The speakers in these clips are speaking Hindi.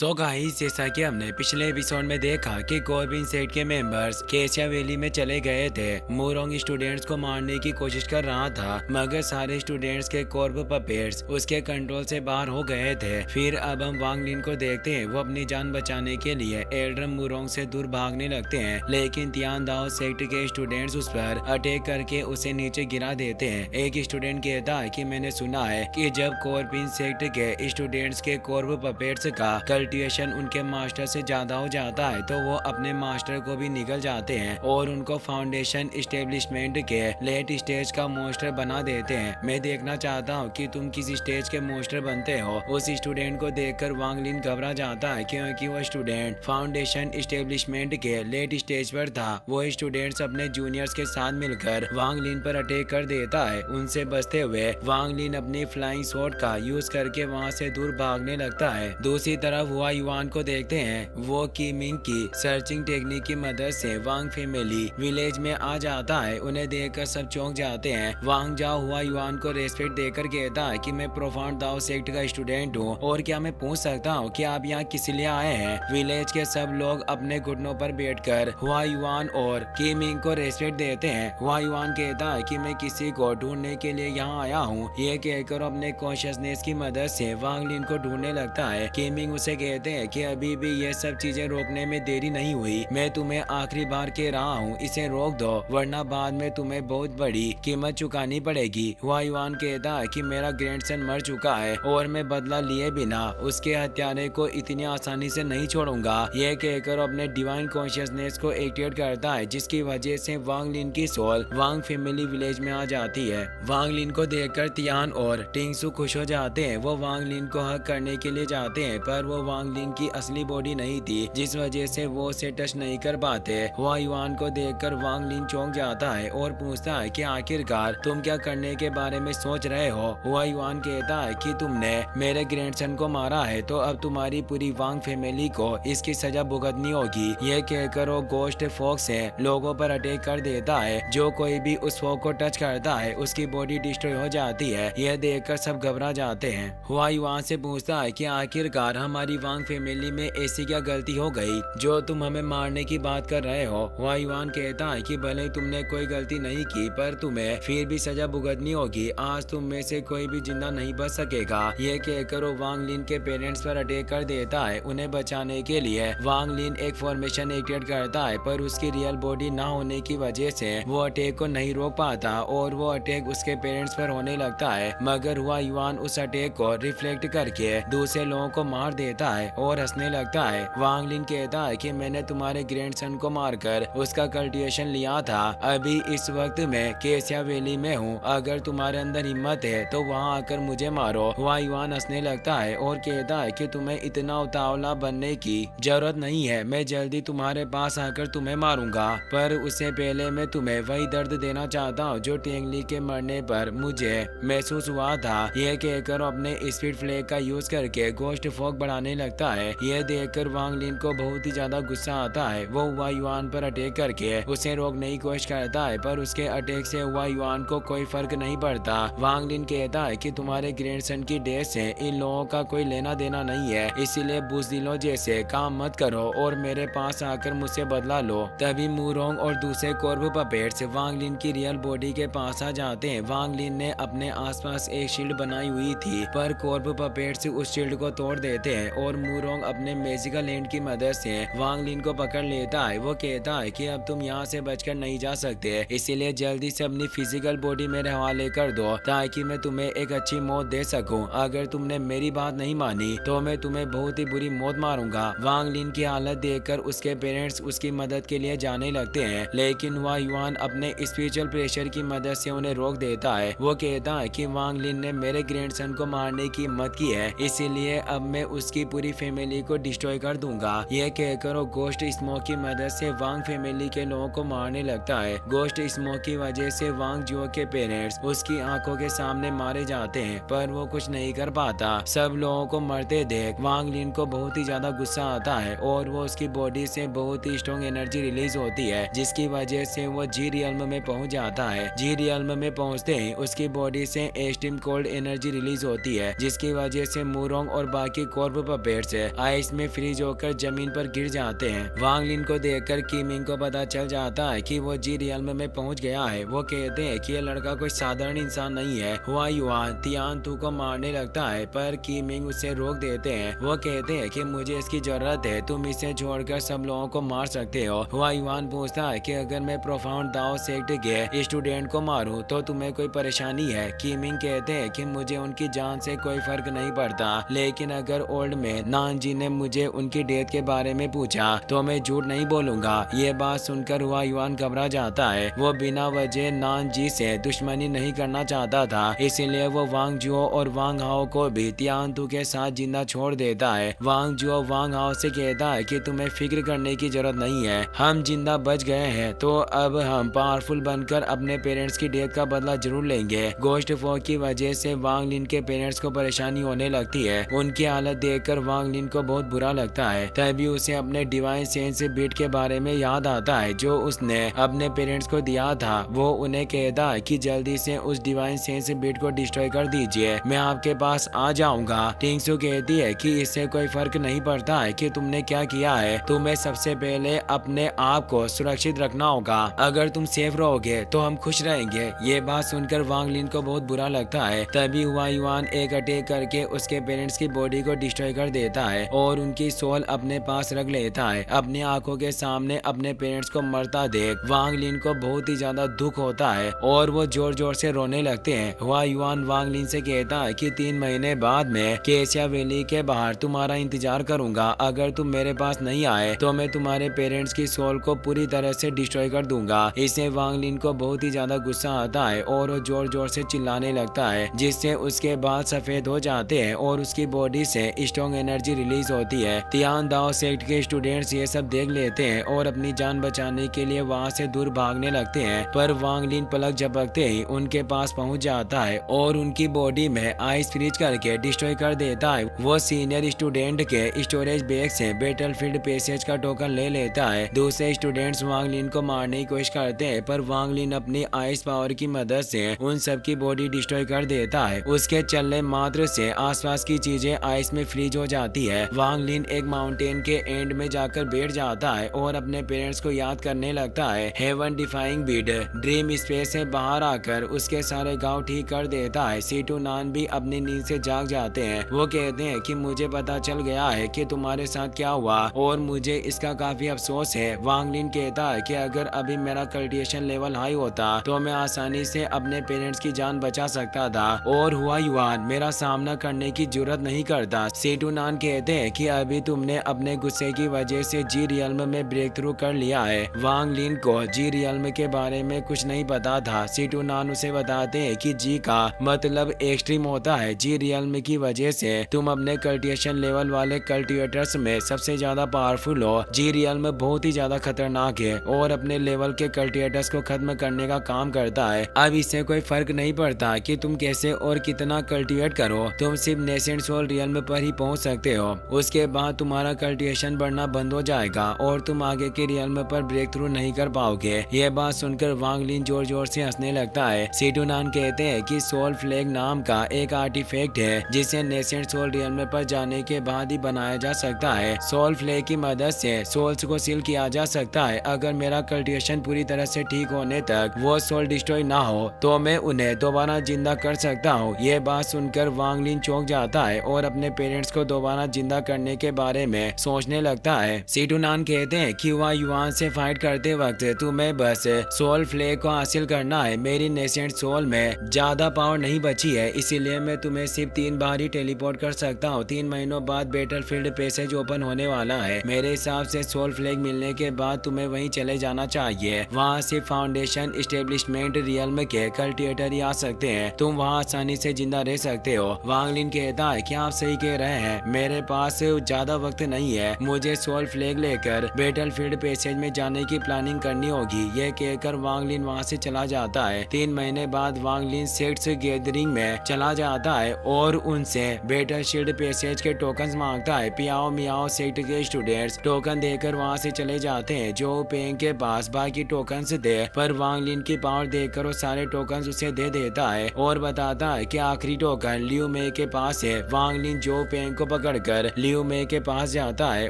सो गाइस, जैसा कि हमने पिछले एपिसोड में देखा कि कॉर्बिन सेट के मेंबर्स केसिया वैली में चले गए थे। मूरोंग स्टूडेंट्स को मारने की कोशिश कर रहा था, मगर सारे स्टूडेंट्स के कॉर्ब पपेट्स उसके कंट्रोल से बाहर हो गए थे। फिर अब हम वांग लिन को देखते हैं, वो अपनी जान बचाने के लिए एल्ड्रम मूरोंग से दूर भागने लगते हैं, लेकिन तियान दाओ सेक्ट के स्टूडेंट्स उस पर अटैक करके उसे नीचे गिरा देते हैं। एक स्टूडेंट कहता है कि मैंने सुना है कि जब कॉर्बिन सेक्ट के स्टूडेंट्स के कॉर्ब पपेट्स का कल्टिवेशन उनके मास्टर से ज्यादा हो जाता है तो वो अपने मास्टर को भी निकल जाते हैं और उनको फाउंडेशन इस्टेब्लिशमेंट के लेट स्टेज का मोस्टर बना देते हैं। मैं देखना चाहता हूँ कि तुम किस स्टेज के मोस्टर बनते हो। उस स्टूडेंट को देखकर वांग लिन घबरा जाता है, क्योंकि वो स्टूडेंट फाउंडेशन इस्टेब्लिशमेंट के लेट स्टेज पर था। वो स्टूडेंट्स अपने जूनियर्स के साथ मिलकर वांग लिन पर अटैक कर देता है। उनसे बचते हुए वांग लिन अपनी फ्लाइंग शॉट का यूज करके वहाँ से दूर भागने लगता है। दूसरी तरफ हुआ युआन को देखते हैं, वो कीमिंग की सर्चिंग टेक्निक की मदद से वांग फैमिली विलेज में आ जाता है। उन्हें देखकर सब चौंक जाते हैं। वांग जाओ हुआ युआन को रेस्पेक्ट देकर कहता है कि मैं प्रोफाउंड दाओ सेक्ट का स्टूडेंट हूँ, और क्या मैं पूछ सकता हूँ कि आप यहाँ किस लिए आए हैं। विलेज के सब लोग अपने घुटनों पर बैठकर हुआ युआन और कीमिंग को रेस्पेक्ट देते हैं। हुआ युआन कहता है कि मैं किसी को ढूंढने के लिए यहाँ आया हूँ। ये कहकर अपने कॉन्शियसनेस की मदद से वांग लिन को ढूंढने लगता है। कीमिंग उसे कहते हैं कि अभी भी ये सब चीजें रोकने में देरी नहीं हुई। मैं तुम्हें आखिरी बार कह रहा हूँ, इसे रोक दो, वरना बाद में तुम्हें बहुत बड़ी कीमत चुकानी पड़ेगी। हुआ युआन कहता है कि मेरा ग्रैंडसन मर चुका है और मैं बदला लिए बिना उसके हत्यारे को इतनी आसानी से नहीं छोड़ूंगा। यह कहकर अपने डिवाइन कॉन्शियसनेस को एक्टिवेट करता है, जिसकी वजह से वांग लिन की सोल वांग फैमिली विलेज में आ जाती है। वांग लिन को देखकर तियान और टिंगसू खुश हो जाते हैं। वो वांग लिन को हक करने के लिए जाते हैं, पर वो वांग लिन की असली बॉडी नहीं थी, जिस वजह से वो उसे टच नहीं कर पाते। हुआ युआन को देखकर वांग लिन चौंक जाता है और पूछता है कि आखिरकार तुम क्या करने के बारे में सोच रहे हो। हुआ युआन कहता है कि तुमने मेरे ग्रैंडसन को मारा है, तो अब तुम्हारी पूरी वांग फैमिली को इसकी सजा भुगतनी होगी। यह कहकर वो गोस्ट फॉग से लोगों पर अटैक कर देता है। जो कोई भी उस फॉग को टच करता है उसकी बॉडी डिस्ट्रॉय हो जाती है। यह देखकर सब घबरा जाते हैं। हुआ युआन से पूछता है कि आखिरकार हमारी वांग फैमिली में ऐसी क्या गलती हो गई जो तुम हमें मारने की बात कर रहे हो। हुआ युआन कहता है कि भले तुमने कोई गलती नहीं की, पर तुम्हें फिर भी सजा भुगतनी होगी। आज तुम में से कोई भी जिंदा नहीं बच सकेगा। ये कहकर वो वांग लिन के पेरेंट्स पर अटैक कर देता है। उन्हें बचाने के लिए वांग लिन एक फॉर्मेशन एक्टिवेट करता है, पर उसकी रियल बॉडी ना होने की वजह से वो अटैक को नहीं रोक पाता और वो अटैक उसके पेरेंट्स पर होने लगता है। मगर हुआ युआन उस अटैक को रिफ्लेक्ट करके दूसरे लोगों को मार देता है और हंसने लगता है। वांग लिन कहता है कि मैंने तुम्हारे ग्रैंडसन को मारकर उसका कल्टिवेशन लिया था। अभी इस वक्त मैं केसिया वैली में हूँ। अगर तुम्हारे अंदर हिम्मत है तो वहाँ आकर मुझे मारो। हुआ युआन हंसने लगता है और कहता है कि तुम्हें इतना उतावला बनने की जरूरत नहीं है। मैं जल्दी तुम्हारे पास आकर तुम्हें मारूंगा, पर उससे पहले मैं तुम्हें वही दर्द देना चाहता हूँ जो टेंगली के मरने पर मुझे महसूस हुआ था। यह कहकर अपने स्पीड फ्लेग का यूज करके गोस्ट फॉग बढ़ाने लगता है। यह देखकर वांग लिन को बहुत ही ज्यादा गुस्सा आता है। वो हुआ युआन पर अटैक करके उसे रोकने की कोशिश करता है, पर उसके अटैक से हुआ युआन को कोई फर्क नहीं पड़ता। वांग लिन कहता है कि तुम्हारे ग्रैंडसन की डेथ से इन लोगों का कोई लेना देना नहीं है, इसीलिए बुज़दिलों जैसे काम मत करो और मेरे पास आकर मुझसे बदला लो। तभी मूरोंग और दूसरे कॉर्ब पपेट्स वांग लिन की रियल बॉडी के पास आ जाते हैं। वांग लिन ने अपने आसपास एक शील्ड बनाई हुई थी, पर कॉर्ब पपेट्स उस शील्ड को तोड़ देते हैं और मूरोंग अपने मैजिकल हैंड की मदद से वांग लिन को पकड़ लेता है। वो कहता है कि अब तुम यहाँ से बचकर नहीं जा सकते, इसीलिए जल्दी से अपनी फिजिकल बॉडी मेरे हवाले कर दो ताकि मैं तुम्हें एक अच्छी मौत दे सकूं। अगर तुमने मेरी बात नहीं मानी तो मैं तुम्हें बहुत ही बुरी मौत मारूंगा। वांग लिन की हालत देखकर उसके पेरेंट्स उसकी मदद के लिए जाने लगते हैं, लेकिन हुआ युआन अपने स्पिरिचुअल प्रेशर की मदद से उन्हें रोक देता है। वो कहता है कि वांग लिन ने मेरे ग्रैंडसन को मारने की हिम्मत की है, इसीलिए अब मैं उसकी पूरी फैमिली को डिस्ट्रॉय कर दूंगा। यह कहकर वो गोस्ट स्मोक की मदद से वांग फैमिली के लोगों को मारने लगता है। गोस्ट स्मोक की वजह से वांग जुओ के पेरेंट्स उसकी आंखों के सामने मारे जाते हैं, पर वो कुछ नहीं कर पाता। सब लोगों को मरते देख वांग लिन को बहुत ही ज्यादा गुस्सा आता है और वो उसकी बॉडी से बहुत ही स्ट्रॉन्ग एनर्जी रिलीज होती है, जिसकी वजह से वो जी रियल्म में पहुंच जाता है। जी रियल्म में पहुंचते ही उसकी बॉडी से एक्सट्रीम कोल्ड एनर्जी रिलीज होती है, जिसकी वजह से मूरोंग और बाकी कॉर्ब पेट्स आइस में फ्रीज होकर जमीन पर गिर जाते हैं। वांग लिन को देखकर कीमिंग को पता चल जाता है कि वो जी रियल्म में पहुंच गया है। वो कहते हैं कि ये लड़का कोई साधारण इंसान नहीं है। हुआ युआन तियान तू को मारने लगता है पर कीमिंग उसे रोक देते हैं। वो कहते हैं कि मुझे इसकी जरूरत है, तुम इसे छोड़कर सब लोगों को मार सकते हो। हुआ युआन पूछता है कि अगर मैं प्रोफाउंड दाओ सेक्ट के स्टूडेंट को मारूं तो तुम्हें कोई परेशानी है। कीमिंग कहते हैं कि मुझे उनकी जान से कोई फर्क नहीं पड़ता, लेकिन अगर ओल्ड मैन नानजी ने मुझे उनकी डेथ के बारे में पूछा तो मैं झूठ नहीं बोलूंगा। ये बात सुनकर हुआ युआन घबरा जाता है। वो बिना वजह नानजी से दुश्मनी नहीं करना चाहता था, इसीलिए वो वांग जुओ और वांग हाओ को भी तियान तू के साथ जिंदा छोड़ देता है। वांग जुओ वांग हाओ से कहता है कि तुम्हें फिक्र करने की जरूरत नहीं है, हम जिंदा बच गए हैं तो अब हम पावरफुल बनकर अपने पेरेंट्स की डेथ का बदला जरूर लेंगे। गोस्ट फॉग की वजह से वांग लिन के पेरेंट्स को परेशानी होने लगती है। उनकी हालत देखकर वांग लिन को बहुत बुरा लगता है। तभी उसे अपने डिवाइन सेंस बीट के बारे में याद आता है जो उसने अपने पेरेंट्स को दिया था। वो उन्हें कहता है कि जल्दी से उस डिवाइन सेंस बीट को डिस्ट्रॉय कर दीजिए, मैं आपके पास आ जाऊंगा। टिंगसू कहती है कि इससे कोई फर्क नहीं पड़ता है कि तुमने क्या किया है, तुम्हें सबसे पहले अपने आप को सुरक्षित रखना होगा। अगर तुम सेफ रहोगे तो हम खुश रहेंगे। ये बात सुनकर वांग लिन को बहुत बुरा लगता है। तभी हुआ युआन एक अटैक करके उसके पेरेंट्स की बॉडी को डिस्ट्रॉय कर देता है और उनकी सोल अपने पास रख लेता है। अपनी आंखों के सामने अपने पेरेंट्स को मरता देख वांग लिन को बहुत ही ज्यादा दुख होता है और वो जोर जोर से रोने लगते हैं। हुआ युआन वांग लिन से कहता है कि 3 महीने बाद में केसिया वैली के बाहर तुम्हारा इंतजार करूंगा। अगर तुम मेरे पास नहीं आए तो मैं तुम्हारे पेरेंट्स की सोल को पूरी तरह से डिस्ट्रॉय कर दूंगा। इससे वांग लिन को बहुत ही ज्यादा गुस्सा आता है और वो जोर जोर से चिल्लाने लगता है, जिससे उसके बाल सफेद हो जाते हैं और उसकी बॉडी से स्ट्रॉन्ग एनर्जी रिलीज होती है। तियान दाओ सेक्ट के स्टूडेंट्स ये सब देख लेते हैं और अपनी जान बचाने के लिए वहाँ से दूर भागने लगते हैं, पर वांग लिन पलक झपकते ही उनके पास पहुंच जाता है और उनकी बॉडी में आइस फ्रीज करके डिस्ट्रॉय कर देता है। वो सीनियर स्टूडेंट के स्टोरेज बैग से बैटलफील्ड पैसेज का टोकन ले लेता है। दूसरे स्टूडेंट्स वांग लिन को मारने की कोशिश करते हैं, पर वांग लिन अपनी आइस पावर की मदद से उन सब की बॉडी डिस्ट्रॉय कर देता है। उसके चलने मात्र से आसपास की चीजें आइस में फ्रीज हो जाती है। वांग लिन एक माउंटेन के एंड में जाकर बैठ जाता है और अपने पेरेंट्स को याद करने लगता है। Heaven defying bead dream space से बाहर आकर उसके सारे गांव ठीक कर देता है। सीटू नान भी अपनी नींद से जाग जाते हैं। वो कहते हैं कि मुझे पता चल गया है कि तुम्हारे साथ क्या हुआ और मुझे इसका काफी अफसोस है। वांग लिन कहता है कि अगर अभी मेरा कल्टिवेशन लेवल हाई होता तो मैं आसानी से अपने पेरेंट्स की जान बचा सकता था और हुआ युआन मेरा सामना करने की जरूरत नहीं करता। सीटू नान कहते हैं कि अभी तुमने अपने गुस्से की वजह से जी रियल्म में ब्रेक थ्रू कर लिया है। वांग लिन को जी रियल्म के बारे में कुछ नहीं पता था। सीटू नान उसे बताते हैं कि जी का मतलब एक्सट्रीम होता है। जी रियल्म की वजह से तुम अपने कल्टिवेशन लेवल वाले कल्टिवेटर्स में सबसे ज्यादा पावरफुल हो। जी रियल्म बहुत ही ज्यादा खतरनाक है और अपने लेवल के कल्टिवेटर्स को खत्म करने का काम करता है। अब इससे कोई फर्क नहीं पड़ता कि तुम कैसे और कितना कल्टिवेट करो, तुम सिर्फ नेसेंट सोल रियल्म पर ही पहुंच सकते हो। उसके बाद तुम्हारा कल्टिवेशन बढ़ना बंद हो जाएगा और तुम आगे के रियल्म पर ब्रेक थ्रू नहीं कर पाओगे। यह बात सुनकर वांग लिन जोर जोर से हंसने लगता है। सीटू नान कहते हैं कि सोल फ्लैग नाम का एक आर्टिफैक्ट है जिसे नेसेंट सोल रियल्म पर जाने के बाद ही बनाया जा सकता है। सोल फ्लैग की मदद से सोल्स को सील किया जा सकता है। अगर मेरा कल्टिवेशन पूरी तरह से ठीक होने तक वो सोल डिस्ट्रॉय ना हो तो मैं उन्हें दोबारा जिंदा कर सकता हूँ। ये बात सुनकर वांग लिन चौंक जाता है और अपने पेरेंट्स को दोबारा जिंदा करने के बारे में सोचने लगता है। सीटू नान कहते हैं कि वह युआन से फाइट करते वक्त तुम्हें बस सोल फ्लैग को हासिल करना है। मेरी नेसेंट सोल में ज्यादा पावर नहीं बची है, इसीलिए मैं तुम्हें सिर्फ 3 बार ही टेलीपोर्ट कर सकता हूँ। 3 महीनों बाद बैटलफील्ड पैसेज ओपन होने वाला है। मेरे हिसाब से सोल फ्लैग मिलने के बाद तुम्हें वहीं चले जाना चाहिए। वहाँ से फाउंडेशन एस्टेब्लिशमेंट रियल्म के कल्टिवेटर ही आ सकते हैं। तुम वहाँ आसानी से जिंदा रह सकते हो। वांग लिन कहता है कि आप सही कह रहे हैं, मेरे पास ज्यादा वक्त नहीं है। मुझे सोल फ्लैग लेकर बैटलफील्ड पैसेज में जाने की प्लानिंग करनी होगी। यह कहकर वांग लिन वहाँ से चला जाता है। 3 महीने बाद वांग लिन सेक्ट्स गैदरिंग में चला जाता है और उनसे बैटलफील्ड पैसेज के टोकन मांगता है। पियाओ मियाओ सेक्ट के स्टूडेंट्स टोकन देकर वहाँ से चले जाते हैं। जो पेंग के पास बाकी टोकन थे, पर वांग लिन की पावर देखकर वो सारे टोकन उसे दे देता है और बताता है कि आखिरी टोकन लियू मे के पास है। वांग लिन जो पेंग को पकड़कर लियू मे के पास जाता है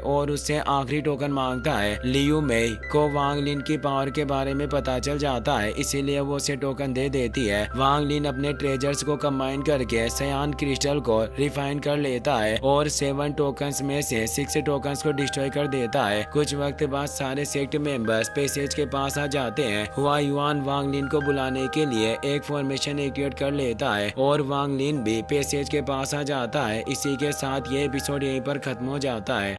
और उससे आखिरी टोकन मांगता है। लियू मे को वांग लिन की पावर के बारे में पता चल जाता है, इसीलिए वो उसे टोकन दे देती है। वांग लिन अपने ट्रेजर्स को कंबाइन करके सयान क्रिस्टल को रिफाइन कर लेता है और 7 टोकन्स में से 6 टोकन्स को डिस्ट्रॉय कर देता है। कुछ वक्त बाद सारे सेक्ट मेंबर्स पैसेज के पास आ जाते हैं। हुआ युआन वांग लिन को बुलाने के लिए एक फॉर्मेशन एक्टिवेट कर लेता है और वांग लिन भी पैसेज के पास आ जाता है। इसी के साथ ये एपिसोड यहीं पर खत्म हो जाता है।